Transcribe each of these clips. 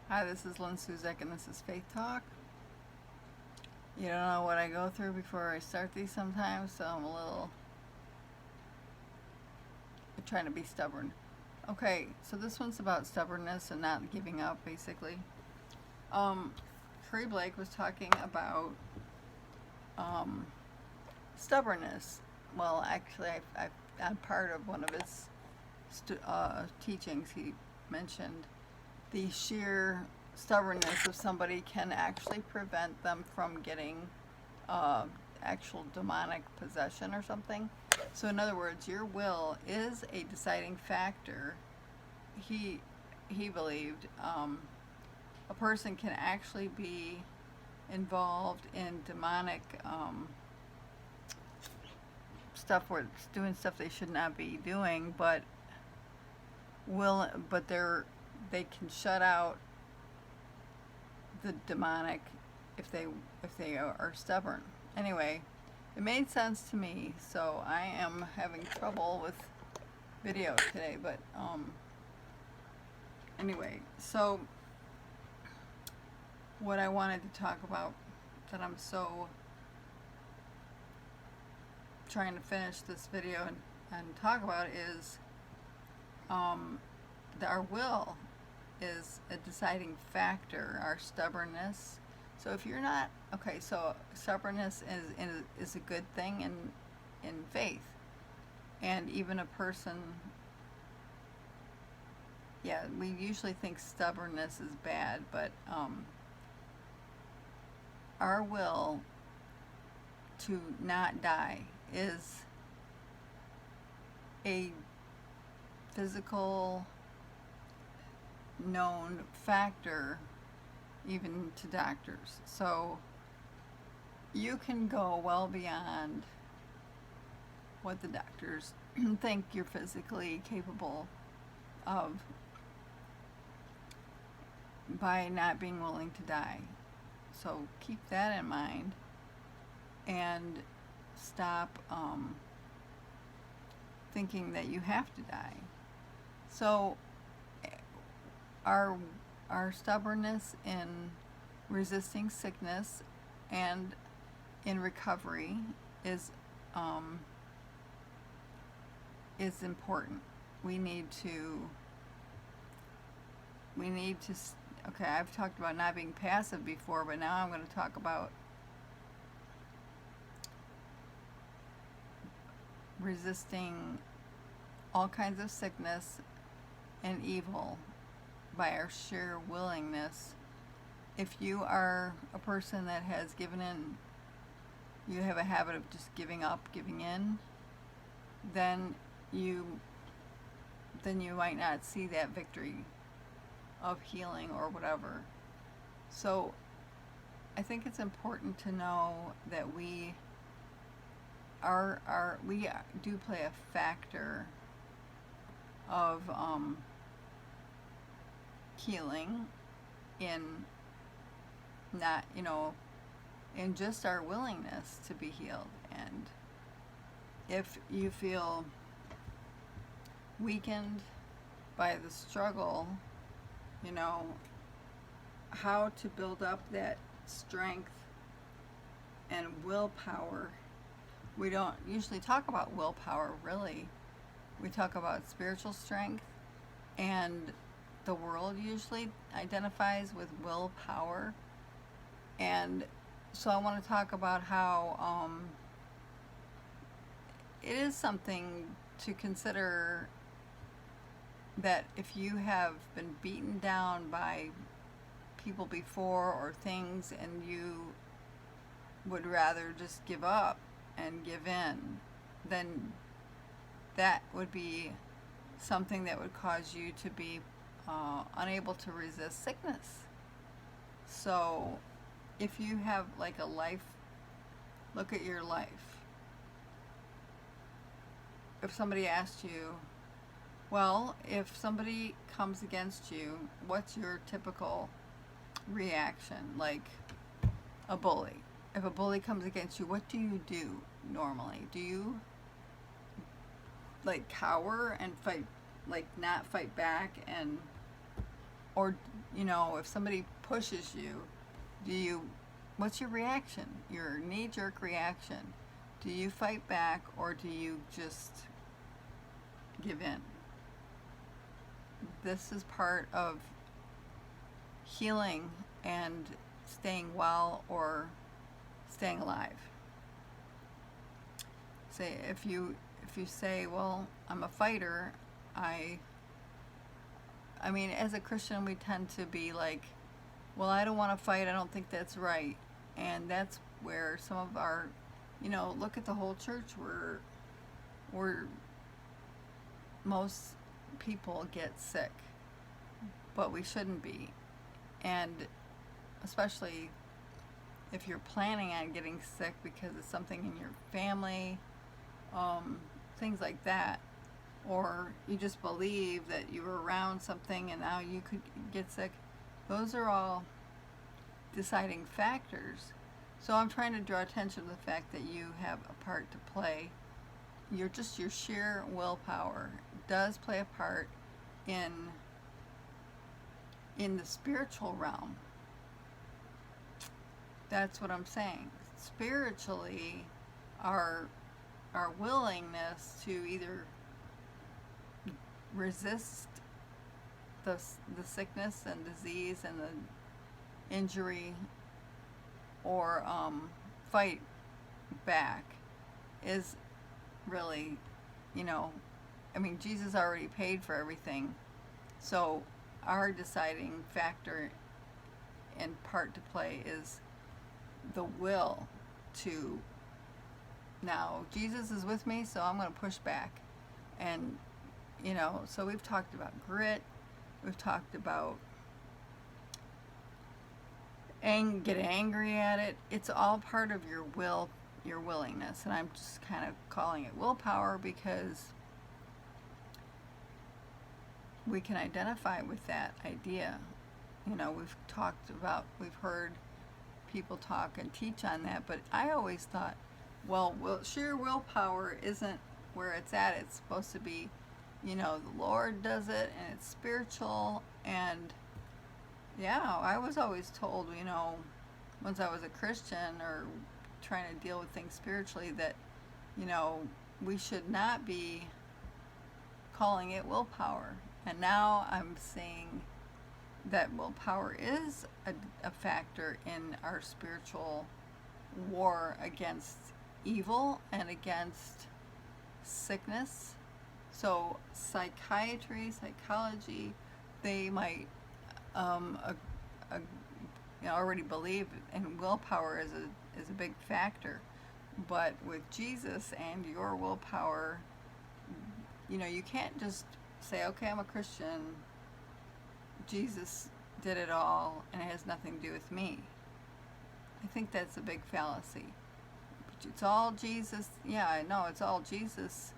Hi, this is Lynn Suzek, and this is Faith Talk. You don't know what I go through before I start these sometimes, so I'm a little trying to be stubborn. Okay, so this one's about stubbornness and not giving up, basically. Um, Curry Blake was talking about um, stubbornness. Well, actually, I'm part of one of his teachings. He mentioned the sheer stubbornness of somebody can actually prevent them from getting uh, actual demonic possession or something. So, in other words, your will is a deciding factor. He he believed a person can actually be involved in demonic stuff, where it's doing stuff they should not be doing, but they can shut out the demonic if they are stubborn. Anyway, it made sense to me, so I am having trouble with video today, but anyway, so what I wanted to talk about, that I'm so trying to finish this video and talk about, is that our will is a deciding factor, our stubbornness. So if you're not, okay, so stubbornness is a good thing in faith. And even a person, yeah, we usually think stubbornness is bad, but our will to not die is a physical known factor, even to doctors. So you can go well beyond what the doctors think you're physically capable of by not being willing to die. So keep that in mind and stop thinking that you have to die. So our stubbornness in resisting sickness and in recovery is important. We need to okay, I've talked about not being passive before, but now I'm going to talk about resisting all kinds of sickness and evil by our sheer willingness. If you are a person that has given in, you have a habit of just giving up, giving in, then you might not see that victory of healing or whatever. So I think it's important to know that we do play a factor of healing in not, in just our willingness to be healed. And if you feel weakened by the struggle, how to build up that strength and willpower. We don't usually talk about willpower, really. We talk about spiritual strength, and the world usually identifies with willpower. And so I want to talk about how it is something to consider, that if you have been beaten down by people before or things, and you would rather just give up and give in, then that would be something that would cause you to be unable to resist sickness. So if you have like a life, look at your life. If somebody asked you, well, if somebody comes against you, what's your typical reaction? Like a bully. If a bully comes against you, what do you do normally? Do you like cower and fight, like not fight back and Or, if somebody pushes you, what's your reaction? Your knee-jerk reaction. Do you fight back, or do you just give in? This is part of healing and staying well or staying alive. Say, if you say, well, I'm a fighter, I mean, as a Christian, we tend to be like, well, I don't want to fight. I don't think that's right. And that's where some of our, look at the whole church where most people get sick, but we shouldn't be. And especially if you're planning on getting sick because it's something in your family, things like that, or you just believe that you were around something and now you could get sick. Those are all deciding factors. So I'm trying to draw attention to the fact that you have a part to play. Your sheer willpower does play a part in the spiritual realm. That's what I'm saying. Spiritually, our willingness to either resist the sickness and disease and the injury, or fight back, is really, Jesus already paid for everything. So our deciding factor and part to play is the will to, now Jesus is with me, so I'm going to push back. And so we've talked about grit, we've talked about get angry at it. It's all part of your willingness, and I'm just kind of calling it willpower because we can identify with that idea. We've heard people talk and teach on that, but I always thought, well, sheer willpower isn't where it's at. It's supposed to be, the Lord does it, and it's spiritual. And yeah, I was always told, once I was a Christian or trying to deal with things spiritually, that, we should not be calling it willpower. And now I'm seeing that willpower is a factor in our spiritual war against evil and against sickness. So psychiatry, psychology, they might already believe in willpower is a big factor. But with Jesus and your willpower, you can't just say, okay, I'm a Christian, Jesus did it all, and it has nothing to do with me. I think that's a big fallacy. It's all Jesus. Yeah, I know it's all Jesus.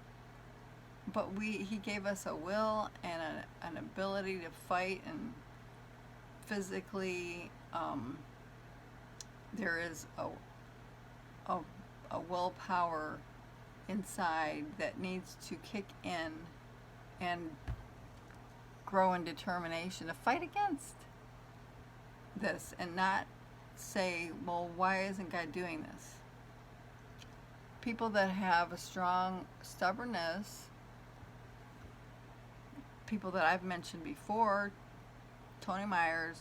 But he gave us a will and an ability to fight, and physically, there is a willpower inside that needs to kick in and grow in determination to fight against this, and not say, well, why isn't God doing this? People that have a strong stubbornness, people that I've mentioned before, Tony Myers,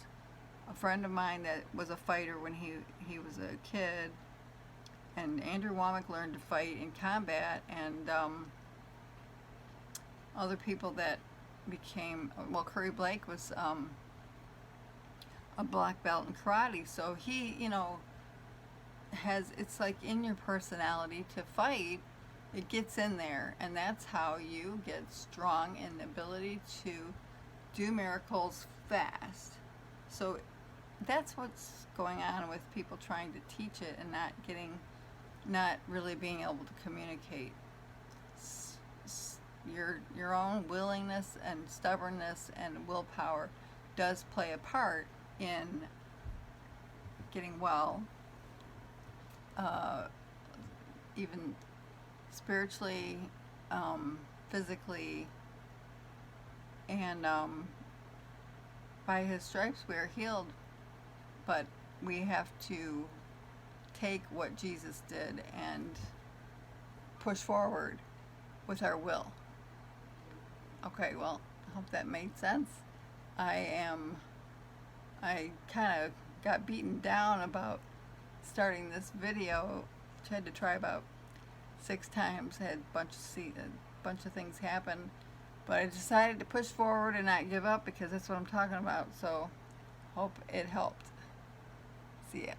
a friend of mine that was a fighter when he was a kid, and Andrew Womack learned to fight in combat, and other people that became, well, Curry Blake was a black belt in karate, so he, it's like in your personality to fight. It gets in there, and that's how you get strong in the ability to do miracles fast. So that's what's going on with people trying to teach it and not really being able to communicate. Your own willingness and stubbornness and willpower does play a part in getting well, even spiritually, physically, and by his stripes we are healed, but we have to take what Jesus did and push forward with our will. Okay, well, I hope that made sense. I kind of got beaten down about starting this video. Tried to try about 6 times, had a bunch of things happen, but I decided to push forward and not give up because that's what I'm talking about. So hope it helped. See ya.